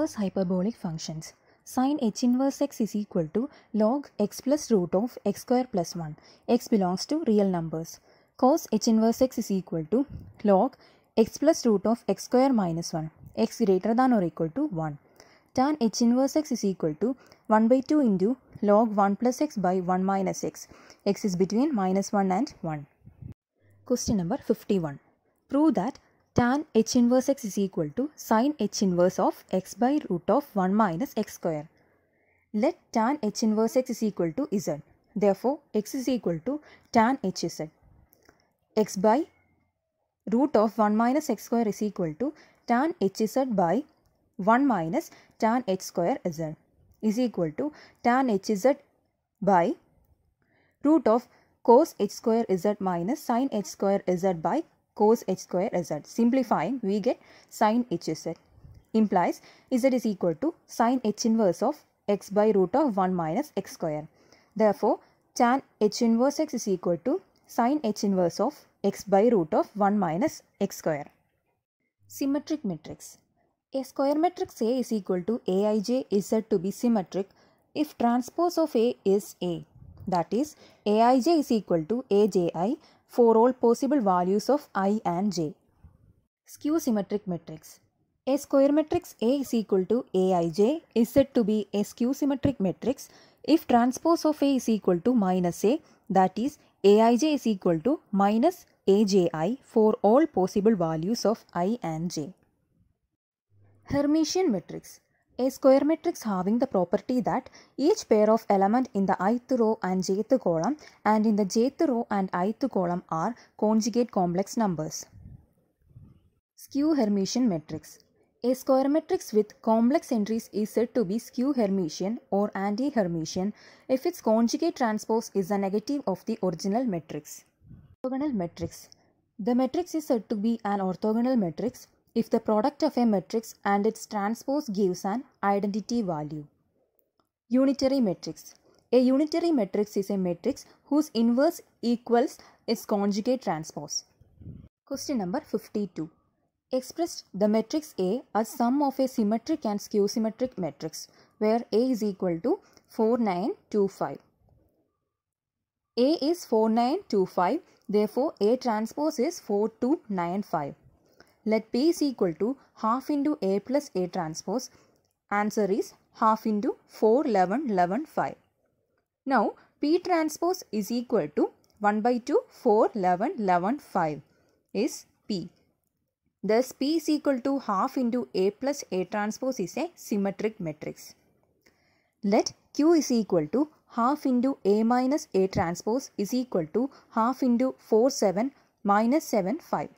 inverse hyperbolic functions. Sin h inverse x is equal to log x plus root of x square plus 1. X belongs to real numbers. Cos h inverse x is equal to log x plus root of x square minus 1. X greater than or equal to 1. Tan h inverse x is equal to 1 by 2 into log 1 plus x by 1 minus x. X is between minus 1 and 1. Question number 51. Prove that tan h inverse x is equal to sin h inverse of x by root of 1 minus x square. Let tan h inverse x is equal to z. Therefore, x is equal to tan hz. X by root of 1 minus x square is equal to tan hz by 1 minus tan h square z is equal to tan hz by root of cos h square z minus sin h square z by cos h square z. Simplifying, we get sin hz. Implies z is equal to sin h inverse of x by root of 1 minus x square. Therefore, tan h inverse x is equal to sin h inverse of x by root of 1 minus x square. Symmetric matrix. A square matrix A is equal to Aij is said to be symmetric if transpose of A is A. That is, Aij is equal to Aji for all possible values of I and j. Skew symmetric matrix. A square matrix A is equal to Aij is said to be a skew symmetric matrix if transpose of A is equal to minus A, that is, Aij is equal to minus Aji for all possible values of I and j. Hermitian matrix. A square matrix having the property that each pair of element in the ith row and jth column and in the jth row and ith column are conjugate complex numbers. Skew Hermitian matrix. A square matrix with complex entries is said to be skew Hermitian or anti-Hermitian if its conjugate transpose is a negative of the original matrix. Orthogonal matrix. The matrix is said to be an orthogonal matrix if the product of a matrix and its transpose gives an identity value. Unitary matrix. A unitary matrix is a matrix whose inverse equals its conjugate transpose. Question number 52. Express the matrix A as sum of a symmetric and skew symmetric matrix where A is equal to 4, 9, 2, 5. A is 4, 9, 2, 5. Therefore, A transpose is 4, 2, 9, 5. Let P is equal to half into A plus A transpose. Answer is half into 4, 11, 11, 5. Now, P transpose is equal to 1 by 2, 4, 11, 11, 5 is P. Thus, P is equal to half into A plus A transpose is a symmetric matrix. Let Q is equal to half into A minus A transpose is equal to half into 4, 7 minus 7, 5.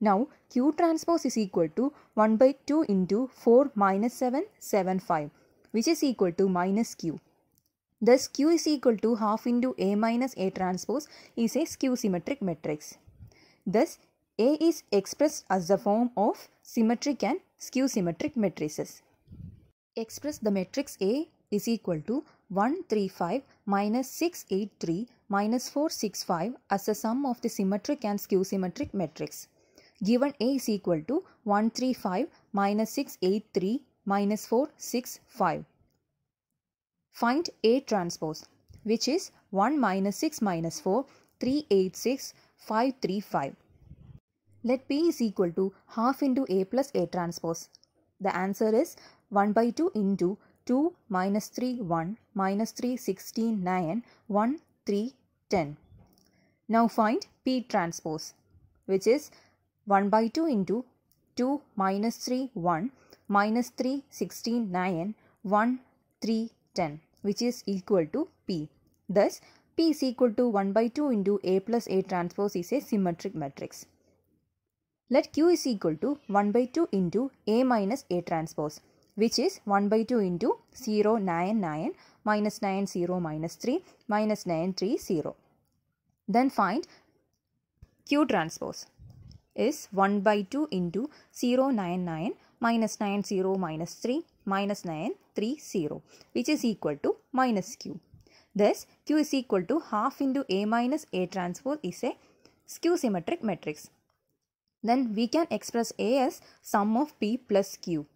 Now, Q transpose is equal to 1 by 2 into 4 minus 7, 7, 5, which is equal to minus Q. Thus, Q is equal to half into A minus A transpose is a skew symmetric matrix. Thus, A is expressed as the form of symmetric and skew symmetric matrices. Express the matrix A is equal to 1, 3, 5 minus 6, 8, 3 minus 4, 6, 5 as the sum of the symmetric and skew symmetric matrix. Given A is equal to 1, 3, 5 minus 6, 8, 3 minus 4, 6, 5. Find A transpose, which is 1 minus 6 minus 4, 3, 8, 6, 5, 3, 5. Let P is equal to half into A plus A transpose. The answer is 1 by 2 into 2 minus 3, 1 minus 3, 16, 9, 1, 3, 10. Now find P transpose, which is 1 by 2 into 2 minus 3, 1 minus 3, 16, 9, 1, 3, 10, which is equal to P. Thus, P is equal to 1 by 2 into A plus A transpose is a symmetric matrix. Let Q is equal to 1 by 2 into A minus A transpose, which is 1 by 2 into 0, 9, 9, minus 9, 0, minus 3, minus 9, 3, 0. Then find Q transpose is 1 by 2 into 0, 9, 9, minus 9, 0, minus 3, minus 9, 3, 0, which is equal to minus Q. Thus, Q is equal to half into A minus A transpose is a skew symmetric matrix. Then we can express A as sum of P plus Q.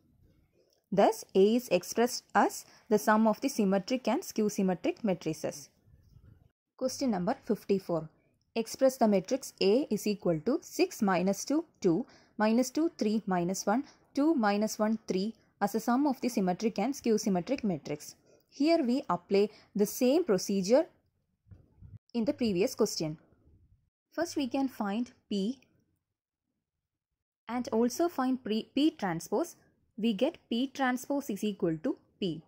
Thus, A is expressed as the sum of the symmetric and skew-symmetric matrices. Question number 54. Express the matrix A is equal to 6 minus 2, 2, minus 2, 3, minus 1, 2, minus 1, 3 as a sum of the symmetric and skew-symmetric matrix. Here we apply the same procedure in the previous question. First we can find P and also find P transpose. We get P transpose is equal to P.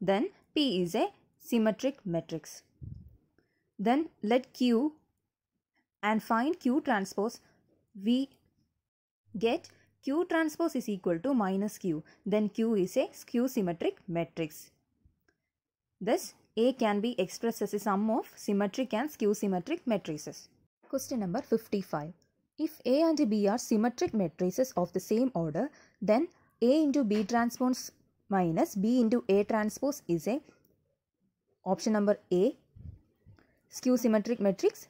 Then P is a symmetric matrix. Then let Q and find Q transpose. We get Q transpose is equal to minus Q. Then Q is a skew symmetric matrix. Thus, A can be expressed as a sum of symmetric and skew symmetric matrices. Question number 55. If A and B are symmetric matrices of the same order, then A into B transpose minus B into A transpose is a option number A, skew symmetric matrix,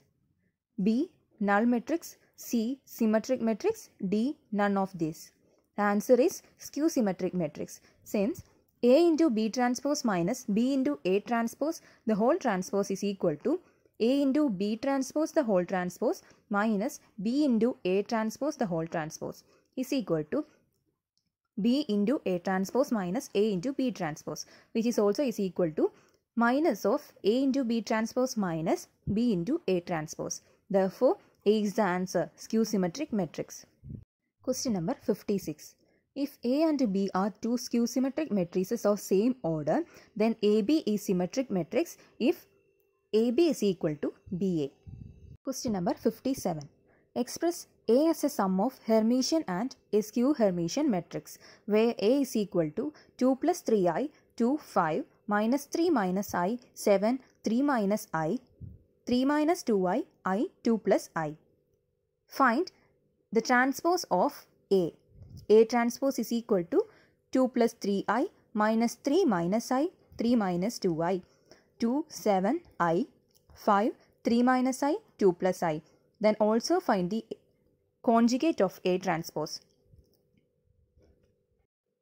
B, null matrix, C, symmetric matrix, D, none of these. The answer is skew symmetric matrix, since A into B transpose minus B into A transpose the whole transpose is equal to A into B transpose the whole transpose minus B into A transpose the whole transpose is equal to B into A transpose minus A into B transpose, which is also is equal to minus of A into B transpose minus B into A transpose. Therefore, A is the answer, skew symmetric matrix. Question number 56. If A and B are two skew symmetric matrices of same order, then AB is symmetric matrix if AB is equal to BA. Question number 57. Express A as a sum of Hermitian and a skew Hermitian matrix, where A is equal to 2 plus 3i, 2, 5, minus 3 minus I, 7, 3 minus I, 3 minus 2i, I, 2 plus I. Find the transpose of A. A transpose is equal to 2 plus 3i minus 3 minus I, 3 minus 2i, 2, 7, I, 5, 3 minus I, 2 plus I. Then also find the conjugate of A transpose.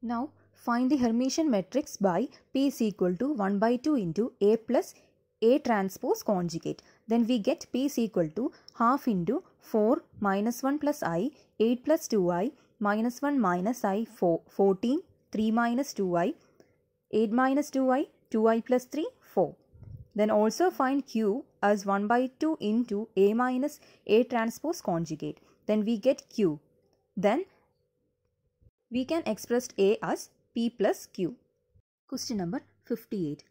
Now find the Hermitian matrix by P is equal to 1 by 2 into A plus A transpose conjugate. Then we get P is equal to half into 4 minus 1 plus I, 8 plus 2i, minus 1 minus I, 14, 3 minus 2i, 8 minus 2i, 2i plus 3, 4. Then also find Q as 1 by 2 into A minus A transpose conjugate. Then we get Q. Then we can express A as P plus Q. Question number 58.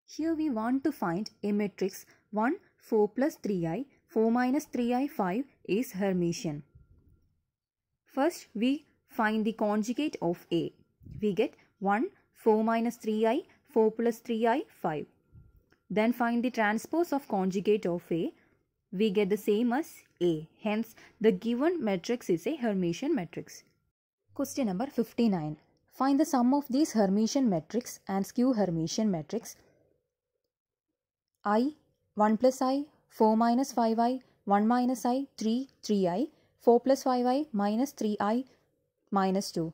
Here we want to find a matrix 1, 4 plus 3i, 4 minus 3i, 5 is Hermitian. First we find the conjugate of A. We get 1, 4 minus 3i, 4 plus 3i, 5. Then find the transpose of conjugate of A. We get the same as A. Hence, the given matrix is a Hermitian matrix. Question number 59. Find the sum of these Hermitian matrix and skew Hermitian matrix. I, 1 plus I, 4 minus 5i, 1 minus I, 3, 3i, 4 plus 5i, minus 3i, minus 2.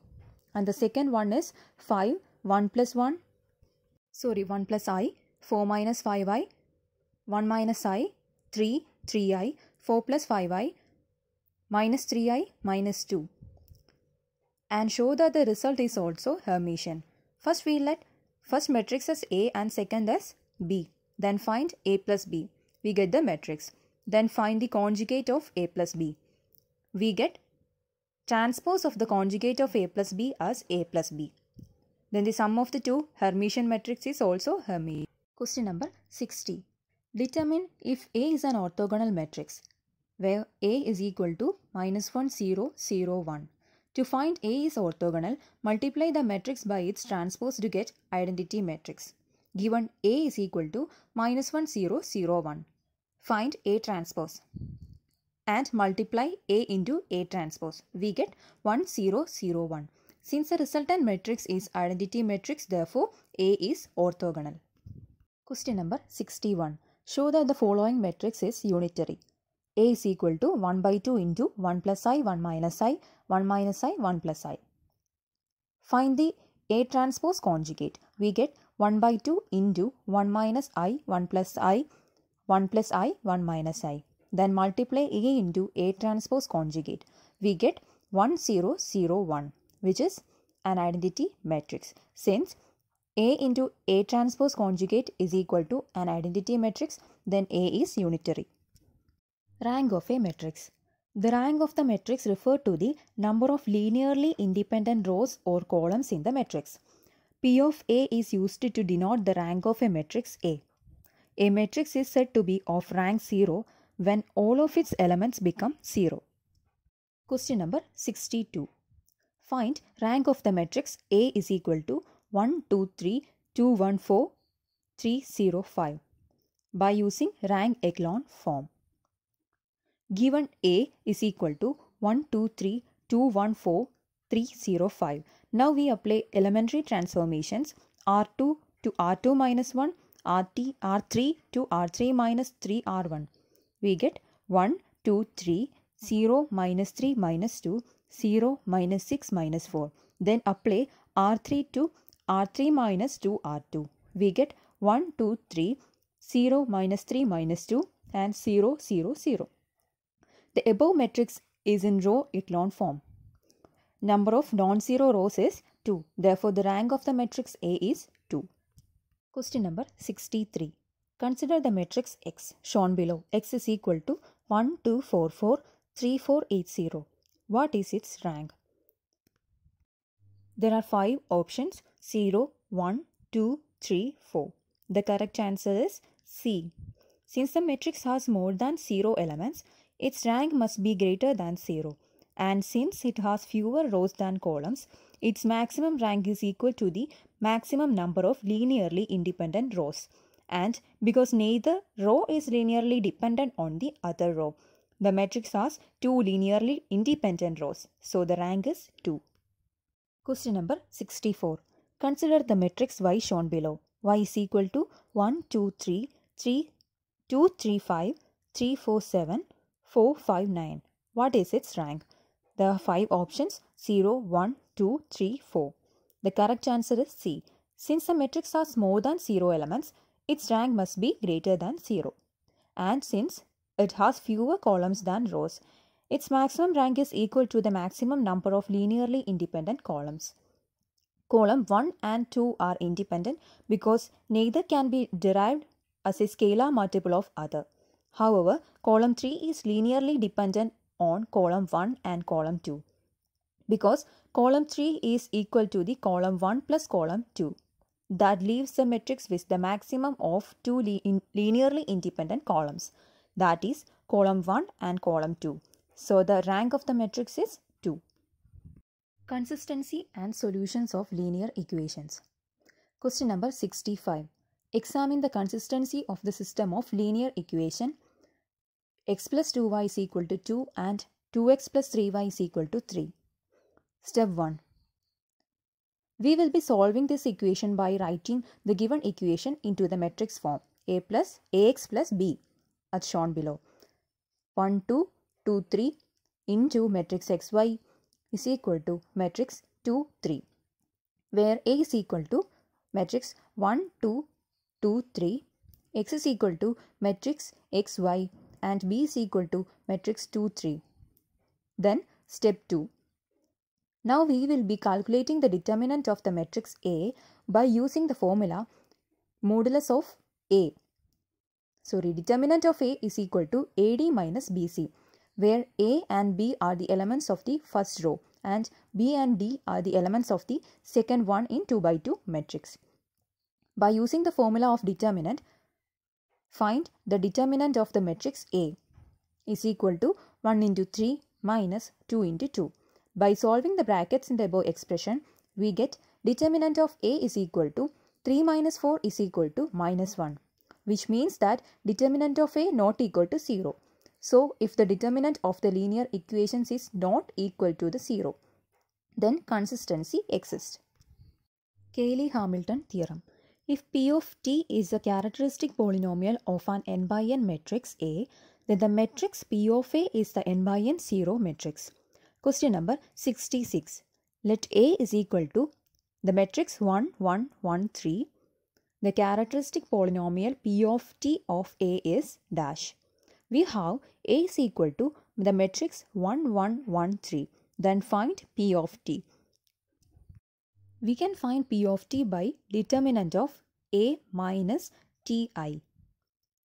And the second one is 5, 1 plus I, 4 minus 5i, 1 minus I, 3, 3i, 4 plus 5i, minus 3i, minus 2. And show that the result is also Hermitian. First we let first matrix as A and second as B. Then find A plus B. We get the matrix. Then find the conjugate of A plus B. We get transpose of the conjugate of A plus B as A plus B. Then the sum of the two Hermitian matrix is also Hermitian. Question number 60. Determine if A is an orthogonal matrix, where A is equal to minus 1, 0, 0, 1. To find A is orthogonal, multiply the matrix by its transpose to get identity matrix. Given A is equal to minus 1, 0, 0, 1. Find A transpose and multiply A into A transpose. We get 1, 0, 0, 1. Since the resultant matrix is identity matrix, therefore A is orthogonal. Question number 61. Show that the following matrix is unitary. A is equal to 1 by 2 into 1 plus I, 1 minus I, 1 minus I, 1 plus I. Find the A transpose conjugate. We get 1 by 2 into 1 minus I, 1 plus I, 1 plus I, 1 minus I. Then multiply A into A transpose conjugate. We get 1 0 0 1, which is an identity matrix. Since A into A transpose conjugate is equal to an identity matrix, then A is unitary. Rank of a matrix. The rank of the matrix refers to the number of linearly independent rows or columns in the matrix. P of A is used to denote the rank of a matrix A. A matrix is said to be of rank 0 when all of its elements become 0. Question number 62. Find rank of the matrix A is equal to 1, 2, 3, 2, 1, 4, 3, 0, 5 by using rank echelon form. Given A is equal to 1, 2, 3, 2, 1, 4, 3, 0, 5. Now we apply elementary transformations R2 to R2 minus 1, R3 to R3 minus 3 R1. We get 1, 2, 3, 0 minus 3 minus 2, 0 minus 6 minus 4. Then apply R3 to R3 minus 2 R2. We get 1, 2, 3, 0 minus 3 minus 2 and 0, 0, 0. The above matrix is in row echelon form. Number of non-zero rows is 2. Therefore, the rank of the matrix A is 2. Question number 63. Consider the matrix X shown below. X is equal to 1, 2, 4, 4, 3, 4, 8, 0. What is its rank? There are 5 options: 0, 1, 2, 3, 4. The correct answer is C. Since the matrix has more than 0 elements, its rank must be greater than 0. And since it has fewer rows than columns, its maximum rank is equal to the maximum number of linearly independent rows. And because neither row is linearly dependent on the other row, the matrix has 2 linearly independent rows. So the rank is 2. Question number 64. Consider the matrix Y shown below. Y is equal to 1, 2, 3, 3, 2, 3, 5, 3, 4, 7, 4, 5, 9. What is its rank? There are 5 options: 0, 1, 2, 3, 4. The correct answer is C. Since the matrix has more than 0 elements, its rank must be greater than 0. And since it has fewer columns than rows, its maximum rank is equal to the maximum number of linearly independent columns. Column 1 and 2 are independent because neither can be derived as a scalar multiple of other. However, column 3 is linearly dependent on column 1 and column 2 because column 3 is equal to the column 1 plus column 2. That leaves the matrix with the maximum of 2 linearly independent columns, that is column 1 and column 2. So the rank of the matrix is 2. Consistency and solutions of linear equations. Question number 65. Examine the consistency of the system of linear equation x plus 2y is equal to 2 and 2x plus 3y is equal to 3. Step 1. We will be solving this equation by writing the given equation into the matrix form A plus Ax plus B as shown below. 1, 2, 2, 3 into matrix xy is equal to matrix 2, 3, where A is equal to matrix 1, 2, 2, 3, x is equal to matrix xy and B is equal to matrix 2, 3. Then step 2. Now we will be calculating the determinant of the matrix A by using the formula modulus of A. Determinant of A is equal to AD minus BC, where A and B are the elements of the first row and B and D are the elements of the second one in 2 by 2 matrix. By using the formula of determinant, find the determinant of the matrix A is equal to 1 into 3 minus 2 into 2. By solving the brackets in the above expression, we get determinant of A is equal to 3 minus 4 is equal to minus 1, which means that determinant of A not equal to 0. So, if the determinant of the linear equations is not equal to the 0, then consistency exists. Cayley-Hamilton theorem. If P of T is a characteristic polynomial of an n by n matrix A, then the matrix P of A is the n by n zero matrix. Question number 66. Let A is equal to the matrix 1, 1, 1, 3, the characteristic polynomial P of t of A is dash. We have A is equal to the matrix 1, 1, 1, 3. Then find P of t. We can find P of t by determinant of A minus Ti.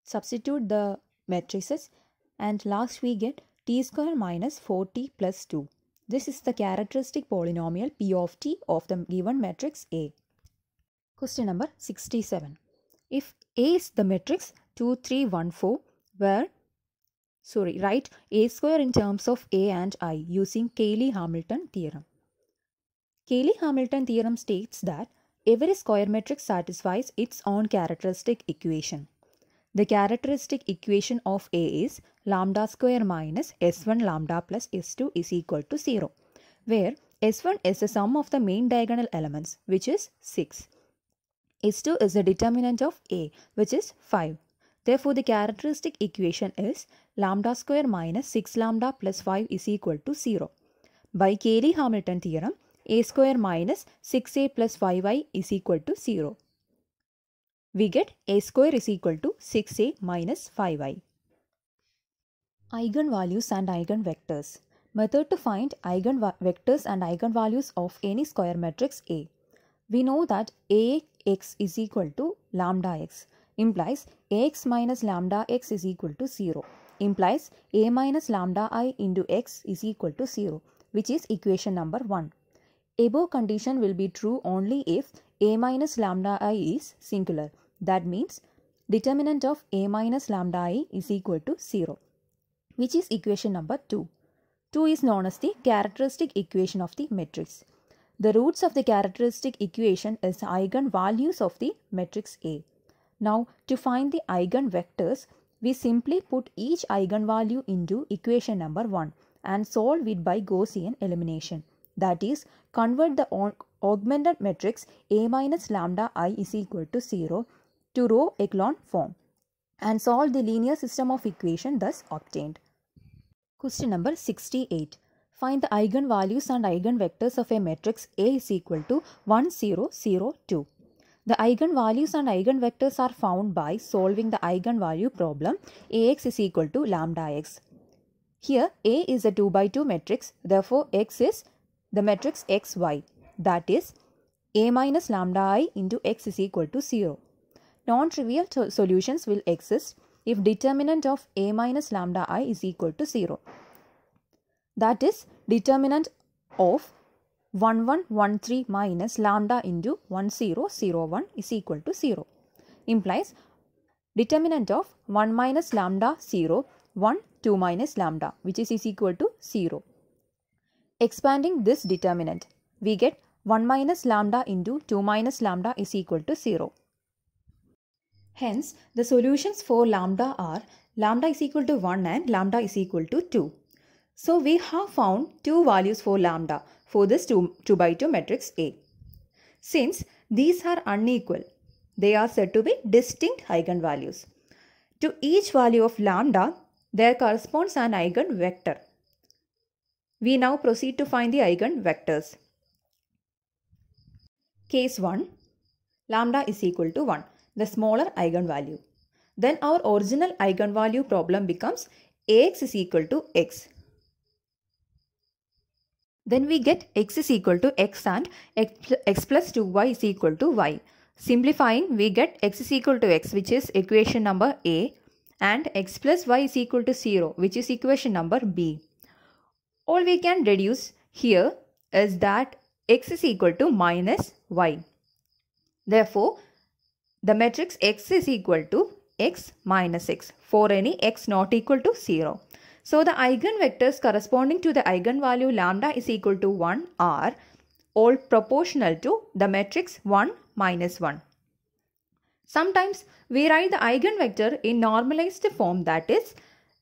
Substitute the matrices and last we get t square minus 4t plus 2. This is the characteristic polynomial P of t of the given matrix A. Question number 67. If A is the matrix 2, 3, 1, 4, write A square in terms of A and I using Cayley-Hamilton theorem. Cayley-Hamilton theorem states that every square matrix satisfies its own characteristic equation. The characteristic equation of A is lambda square minus S1 lambda plus S2 is equal to 0, where S1 is the sum of the main diagonal elements, which is 6. S2 is the determinant of A, which is 5. Therefore, the characteristic equation is lambda square minus 6 lambda plus 5 is equal to 0. By Cayley-Hamilton theorem, A square minus 6A plus 5I is equal to 0. We get A square is equal to 6A minus 5I. Eigenvalues and eigenvectors. Method to find eigenvectors and eigenvalues of any square matrix A. We know that Ax is equal to lambda x, implies Ax minus lambda x is equal to 0, implies A minus lambda I into x is equal to 0, which is equation number 1. Above condition will be true only if A minus lambda I is singular. That means determinant of A minus lambda I is equal to 0, which is equation number 2. 2 is known as the characteristic equation of the matrix. The roots of the characteristic equation is eigenvalues of the matrix A. Now, to find the eigenvectors, we simply put each eigenvalue into equation number 1 and solve it by Gaussian elimination. That is, convert the augmented matrix A minus lambda I is equal to 0 to row echelon form and solve the linear system of equation thus obtained. Question number 68. Find the eigenvalues and eigenvectors of a matrix A is equal to 1, 0, 0, 2. The eigenvalues and eigenvectors are found by solving the eigenvalue problem Ax is equal to lambda x. Here A is a 2 by 2 matrix, therefore x is the matrix xy, that is A minus lambda I into x is equal to 0. Non-trivial solutions will exist if determinant of A minus lambda I is equal to 0. That is, determinant of 1113 minus lambda into 1001 is equal to 0. Implies determinant of 1 minus lambda 0, 1, 2 minus lambda, which is equal to 0. Expanding this determinant, we get 1 minus lambda into 2 minus lambda is equal to 0. Hence, the solutions for lambda are lambda is equal to 1 and lambda is equal to 2. So, we have found two values for lambda for this 2 by 2 matrix A. Since these are unequal, they are said to be distinct eigenvalues. To each value of lambda, there corresponds an eigenvector. We now proceed to find the eigenvectors. Case 1, lambda is equal to 1, the smaller eigenvalue. Then our original eigenvalue problem becomes Ax is equal to x. Then we get x is equal to x and x plus 2y is equal to y. Simplifying, we get x is equal to x, which is equation number A, and x plus y is equal to 0, which is equation number B. All we can deduce here is that x is equal to minus y. Therefore, the matrix x is equal to x minus x for any x not equal to 0. So, the eigenvectors corresponding to the eigenvalue lambda is equal to 1 are all proportional to the matrix 1 minus 1. Sometimes we write the eigenvector in normalized form, that is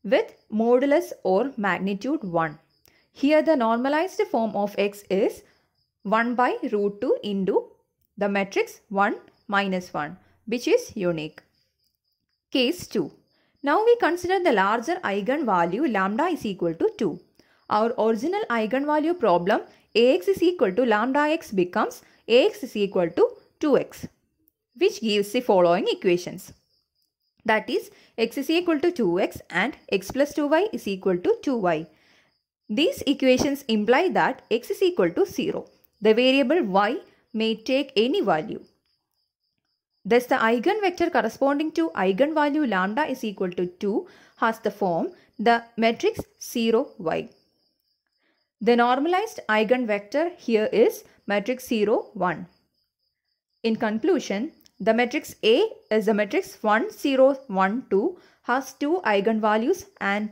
with modulus or magnitude 1. Here the normalized form of x is 1 by root 2 into the matrix 1 minus 1, which is unique. Case 2. Now we consider the larger eigenvalue lambda is equal to 2. Our original eigenvalue problem Ax is equal to lambda x becomes Ax is equal to 2x, which gives the following equations. That is, x is equal to 2x and x plus 2y is equal to 2y. These equations imply that x is equal to 0. The variable y may take any value. Thus, the eigenvector corresponding to eigenvalue lambda is equal to 2 has the form the matrix 0, y. The normalized eigenvector here is matrix 0, 1. In conclusion, the matrix A is the matrix 1, 0, 1, 2 has 2 eigenvalues and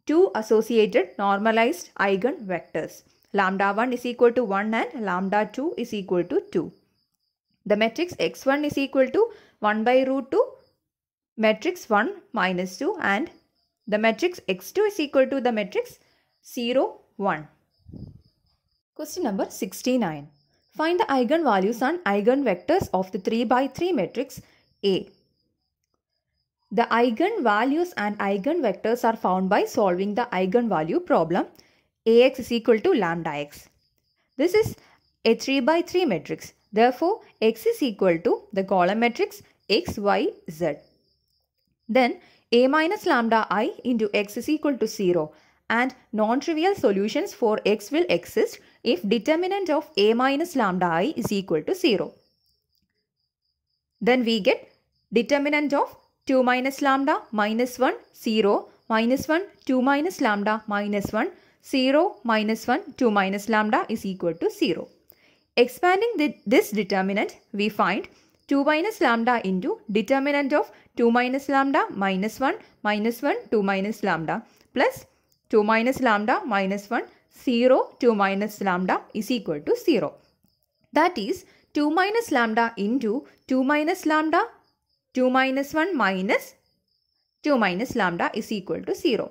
2 associated normalized eigenvectors. Lambda 1 is equal to 1 and lambda 2 is equal to 2. The matrix x1 is equal to 1 by root 2, matrix 1 minus 2, and the matrix x2 is equal to the matrix 0, 1. Question number 69. Find the eigenvalues and eigenvectors of the 3 by 3 matrix A. The eigenvalues and eigenvectors are found by solving the eigenvalue problem Ax is equal to lambda x. This is a 3 by 3 matrix. Therefore, x is equal to the column matrix x, y, z. Then A minus lambda I into x is equal to 0, and non-trivial solutions for x will exist if determinant of A minus lambda I is equal to 0. Then we get determinant of 2 minus lambda minus 1, 0, minus 1, 2 minus lambda minus 1, 0, minus 1, 2 minus lambda is equal to 0. Expanding this determinant, we find 2 minus lambda into determinant of 2 minus lambda minus 1, minus 1, 2 minus lambda plus 2 minus lambda minus 1, 0, 2 minus lambda is equal to 0. That is 2 minus lambda into 2 minus lambda, 2 minus 1 minus 2 minus lambda is equal to 0.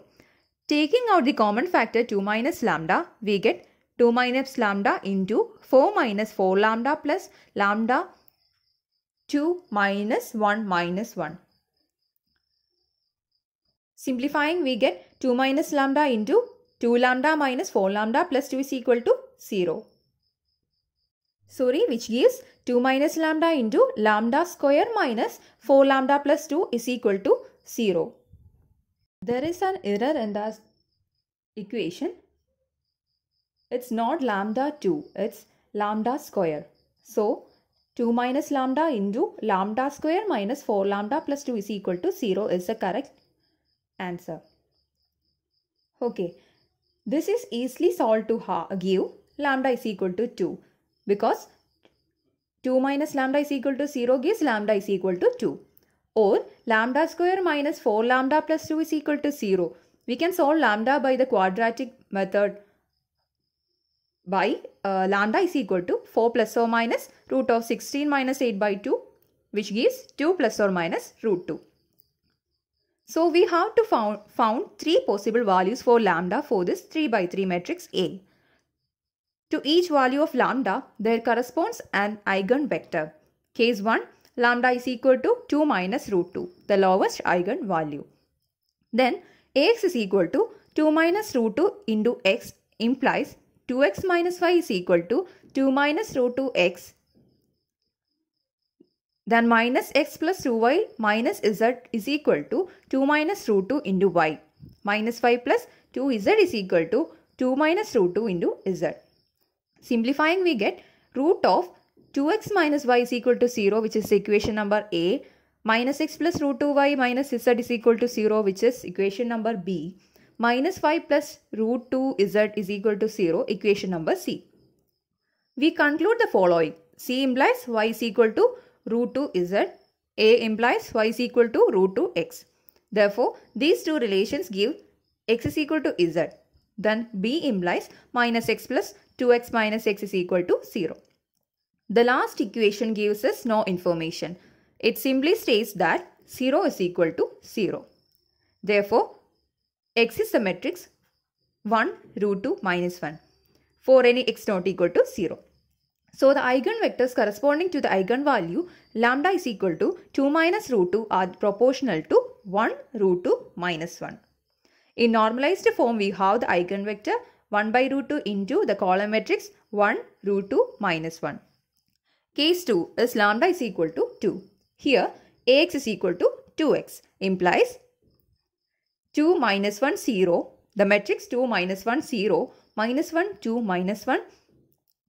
Taking out the common factor 2 minus lambda, we get 2 minus lambda into 4 minus 4 lambda plus lambda 2 minus 1 minus 1. Simplifying, we get 2 minus lambda into 2 lambda minus 4 lambda plus 2 is equal to 0. Which gives 2 minus lambda into lambda square minus 4 lambda plus 2 is equal to 0. There is an error in the equation. It's not lambda 2, it's lambda square. So, 2 minus lambda into lambda square minus 4 lambda plus 2 is equal to 0 is the correct answer. Okay, this is easily solved to give lambda is equal to 2, because 2 minus lambda is equal to 0 gives lambda is equal to 2. Or lambda square minus 4 lambda plus 2 is equal to 0. We can solve lambda by the quadratic method by lambda is equal to 4 plus or minus root of 16 minus 8 by 2, which gives 2 plus or minus root 2. So we have to found 3 possible values for lambda for this 3 by 3 matrix A. To each value of lambda, there corresponds an eigenvector. Case 1, lambda is equal to 2 minus root 2, the lowest eigenvalue. Then Ax is equal to 2 minus root 2 into x implies 2x minus y is equal to 2 minus root 2x. Then minus x plus 2y minus z is equal to 2 minus root 2 into y. Minus y plus 2z is equal to 2 minus root 2 into z. Simplifying, we get root of 2x minus y is equal to 0, which is equation number A, minus x plus root 2y minus z is equal to 0, which is equation number B, minus y plus root 2z is equal to 0, equation number C. We conclude the following. C implies y is equal to root 2z, A implies y is equal to root 2x. Therefore, these two relations give x is equal to z. Then B implies minus x plus 2x minus x is equal to 0. The last equation gives us no information. It simply states that 0 is equal to 0. Therefore, x is the matrix 1 root 2 minus 1 for any x not equal to 0. So, the eigenvectors corresponding to the eigenvalue lambda is equal to 2 minus root 2 are proportional to 1 root 2 minus 1. In normalized form, we have the eigenvector 1 by root 2 into the column matrix 1 root 2 minus 1. Case 2 is lambda is equal to 2. Here Ax is equal to 2x implies 2 minus 1 0. The matrix 2 minus 1 0 minus 1 2 minus 1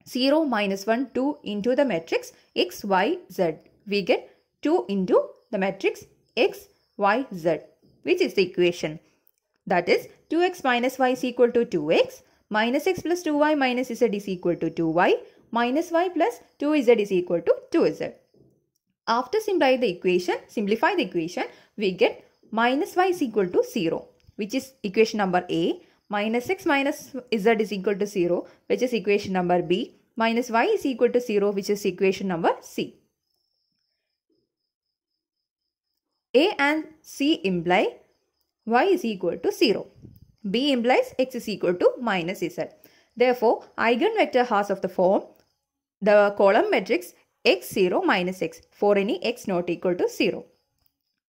0 minus 1 2 into the matrix x y z. We get 2 into the matrix x y z, which is the equation. That is 2x minus y is equal to 2x minus x plus 2y minus z is equal to 2y minus y plus 2z is equal to 2z. After simplify the equation, we get minus y is equal to 0, which is equation number A, minus x minus z is equal to 0, which is equation number B, minus y is equal to 0, which is equation number C. A and C imply y is equal to 0. B implies x is equal to minus z. Therefore, eigenvector has of the form the column matrix x0 minus x for any x not equal to 0.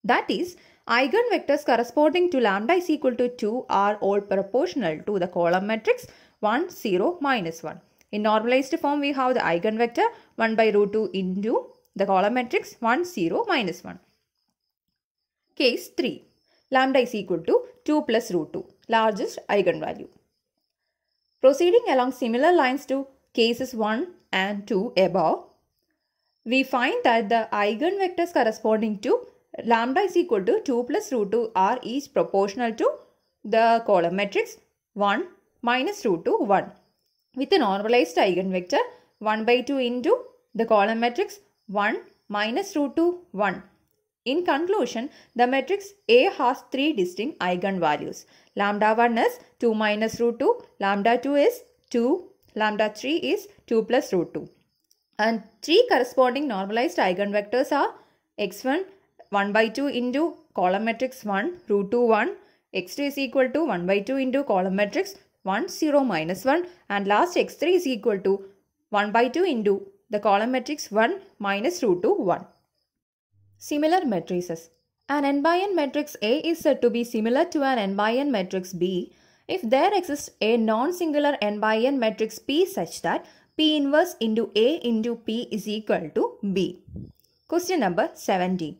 That is, eigenvectors corresponding to lambda is equal to 2 are all proportional to the column matrix 1, 0, minus 1. In normalized form, we have the eigenvector 1 by root 2 into the column matrix 1, 0, minus 1. Case 3. Lambda is equal to 2 plus root 2, largest eigenvalue. Proceeding along similar lines to cases 1 and 2 above, we find that the eigenvectors corresponding to lambda is equal to 2 plus root 2 are each proportional to the column matrix 1 minus root 2 1 with a normalized eigenvector 1 by 2 into the column matrix 1 minus root 2 1. In conclusion, the matrix A has three distinct eigenvalues. Lambda 1 is 2 minus root 2, lambda 2 is 2, lambda 3 is 2 plus root 2. And three corresponding normalized eigenvectors are x1 1 by 2 into column matrix 1 root 2 1, x2 is equal to 1 by 2 into column matrix 1 0 minus 1, and last x3 is equal to 1 by 2 into the column matrix 1 minus root 2 1. Similar matrices. An n by n matrix A is said to be similar to an n by n matrix B if there exists a non-singular n by n matrix P such that P inverse into A into P is equal to B. Question number 70.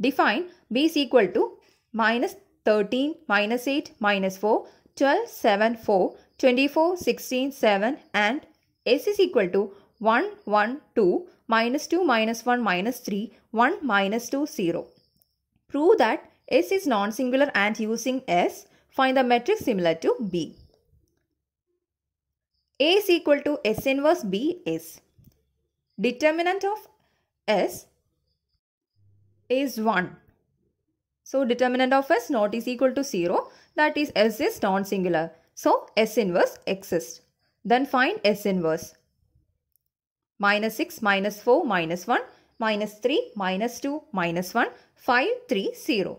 Define B is equal to minus 13, minus 8, minus 4, 12, 7, 4, 24, 16, 7 and S is equal to 1, 1, 2, minus 2, minus 1, minus 3, 1, minus 2, 0. Prove that S is non-singular and using S, find the matrix similar to B. A is equal to S inverse B is. Determinant of S is 1. So, determinant of S not is equal to 0. That is S is non-singular. So, S inverse exists. Then find S inverse. Minus 6, minus 4, minus 1, minus 3, minus 2, minus 1, 5, 3, 0.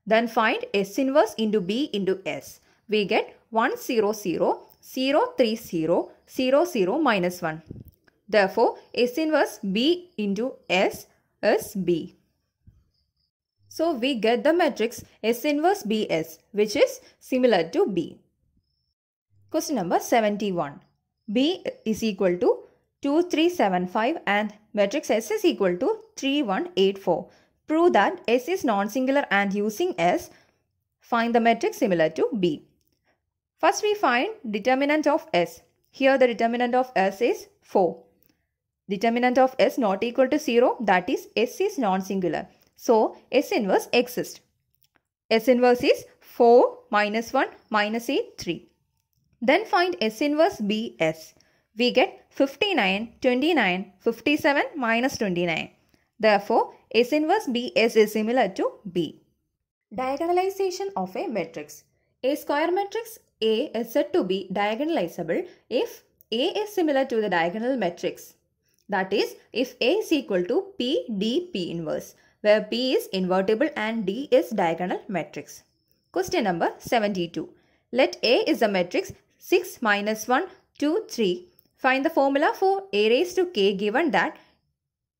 Then find S inverse into B into S. We get 1, 0, 0, 0, 3, 0, 0, 0, minus 1. Therefore, S inverse B into S is B. So, we get the matrix S inverse BS, which is similar to B. Question number 71. B is equal to 2375 and matrix S is equal to 3184. Prove that S is non-singular and using S, find the matrix similar to B. First we find determinant of S. Here the determinant of S is 4. Determinant of S not equal to 0, that is S is non-singular. So S inverse exists. S inverse is 4 minus 1 minus 8 3. Then find S inverse BS. We get 59, 29, 57 minus 29. Therefore, S inverse BS is similar to B. Diagonalization of a matrix. A square matrix A is said to be diagonalizable if A is similar to the diagonal matrix. That is, if A is equal to P, D, P inverse, where P is invertible and D is diagonal matrix. Question number 72. Let A is a matrix 6 minus 1, 2, 3. Find the formula for A raised to K given that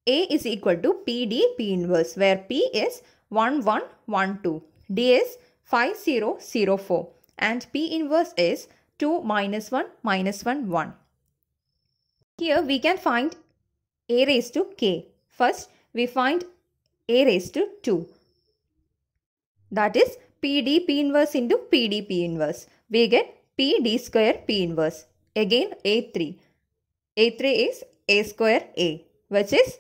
A is equal to P, D, P inverse, where P is 1, 1, 1, 2. D is 5, 0, 0, 4. And P inverse is 2, minus 1, minus 1, 1. Here we can find a raised to k. First, we find a raised to 2. That is PD P inverse into PD P inverse. We get PD square P inverse. Again A3. A3 is A square A, which is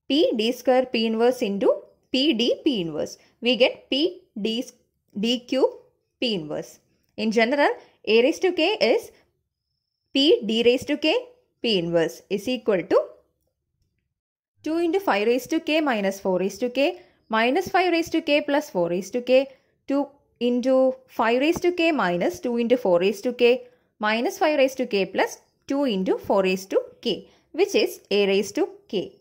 PD square P inverse into PD P inverse. We get PD D cube P inverse. In general, A raised to k is P D raised to k P inverse is equal to 2 into 5 raised to k minus 4 raised to k minus 5 raised to k plus 4 raised to k, 2 into 5 raised to k minus 2 into 4 raised to k minus 5 raised to k plus 2 into 4 raised to k, which is a raised to k.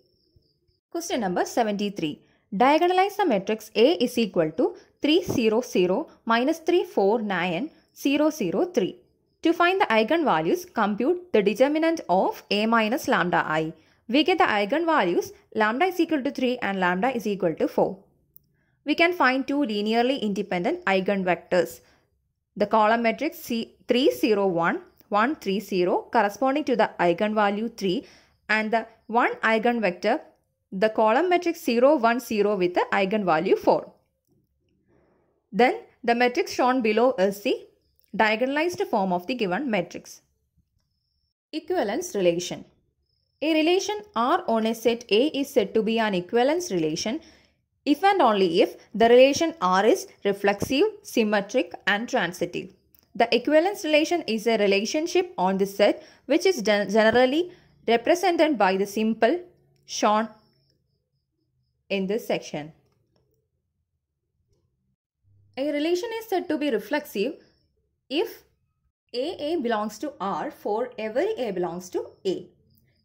Question number 73. Diagonalize the matrix A is equal to 3 0 0 minus 3 4 9 0 0 3. To find the eigenvalues, compute the determinant of A minus lambda I. We get the eigenvalues lambda is equal to 3 and lambda is equal to 4. We can find two linearly independent eigenvectors. The column matrix 3 0 1 1 3 0 corresponding to the eigenvalue 3 and the one eigenvector the column matrix 0 1 0 with the eigenvalue 4. Then the matrix shown below is the diagonalized form of the given matrix. Equivalence relation. A relation R on a set A is said to be an equivalence relation if and only if the relation R is reflexive, symmetric and transitive. The equivalence relation is a relationship on the set which is generally represented by the symbol shown in this section. A relation is said to be reflexive if AA belongs to R for every A belongs to A.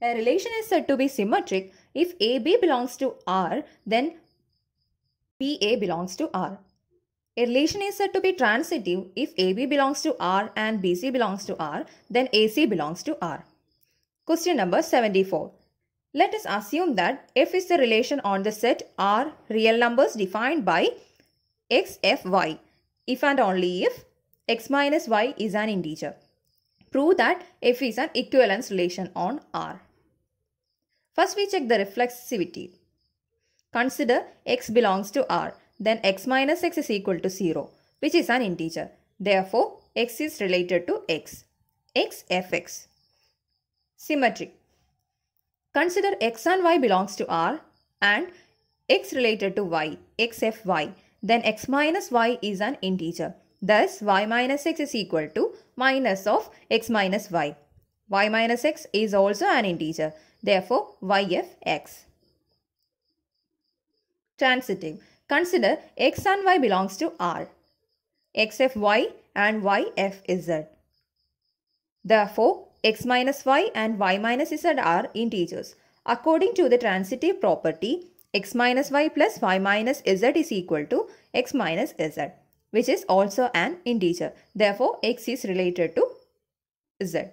A relation is said to be symmetric if AB belongs to R, then BA belongs to R. A relation is said to be transitive if AB belongs to R and BC belongs to R, then AC belongs to R. Question number 74. Let us assume that F is the relation on the set R real numbers defined by X, F, Y, if and only if X minus Y is an integer. Prove that F is an equivalence relation on R. First we check the reflexivity. Consider X belongs to R, then X minus X is equal to 0, which is an integer. Therefore, X is related to X. X, Fx. Symmetric. Consider X and Y belongs to R and X related to Y, X, Fy. Then X minus Y is an integer. Thus, Y minus X is equal to minus of X minus Y. Y minus X is also an integer. Therefore, YFX. Transitive. Consider X and Y belongs to R. XFY and YFZ. Therefore, X minus Y and Y minus Z are integers. According to the transitive property, X minus Y plus Y minus Z is equal to X minus Z, which is also an integer. Therefore, X is related to Z.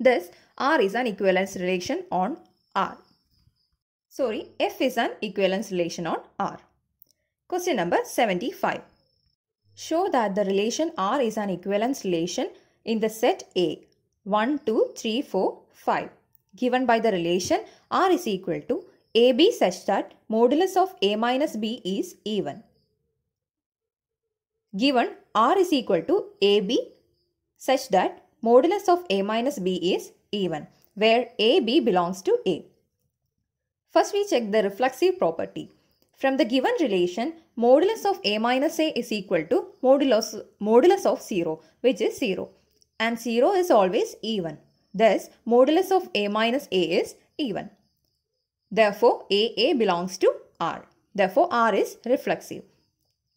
Thus, R is an equivalence relation on R. F is an equivalence relation on R. Question number 75. Show that the relation R is an equivalence relation in the set A 1, 2, 3, 4, 5 given by the relation R is equal to AB such that modulus of A minus B is even. Given R is equal to AB such that modulus of A minus B is even, where AB belongs to A. First we check the reflexive property. From the given relation, modulus of A minus A is equal to modulus of 0, which is 0. And 0 is always even. Thus, modulus of A minus A is even. Therefore, AA belongs to R. Therefore, R is reflexive.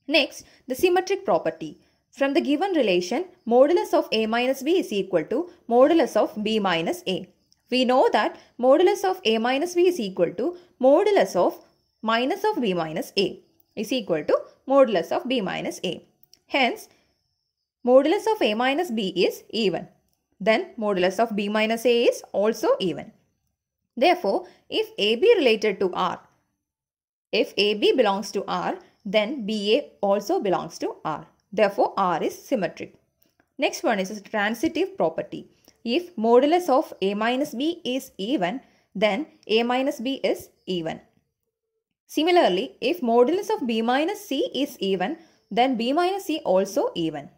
Next, the symmetric property. From the given relation, modulus of A minus B is equal to modulus of B minus A. We know that modulus of A minus B is equal to modulus of minus of B minus A is equal to modulus of B minus A. Hence, modulus of A minus B is even. Then, modulus of B minus A is also even. Therefore, if AB related to R, if AB belongs to R, then BA also belongs to R. Therefore, R is symmetric. Next one is a transitive property. If modulus of A minus B is even, then A minus B is even. Similarly, if modulus of B minus C is even, then B minus C also even.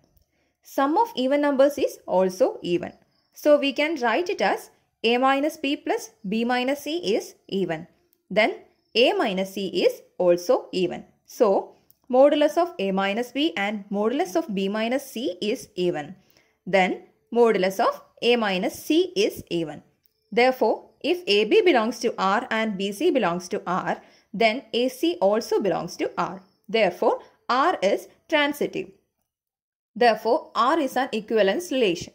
Sum of even numbers is also even. So we can write it as A minus B plus B minus C is even. Then A minus C is also even. So modulus of A minus B and modulus of B minus C is even. Then modulus of A minus C is even. Therefore, if AB belongs to R and BC belongs to R, then AC also belongs to R. Therefore, R is transitive. Therefore, R is an equivalence relation.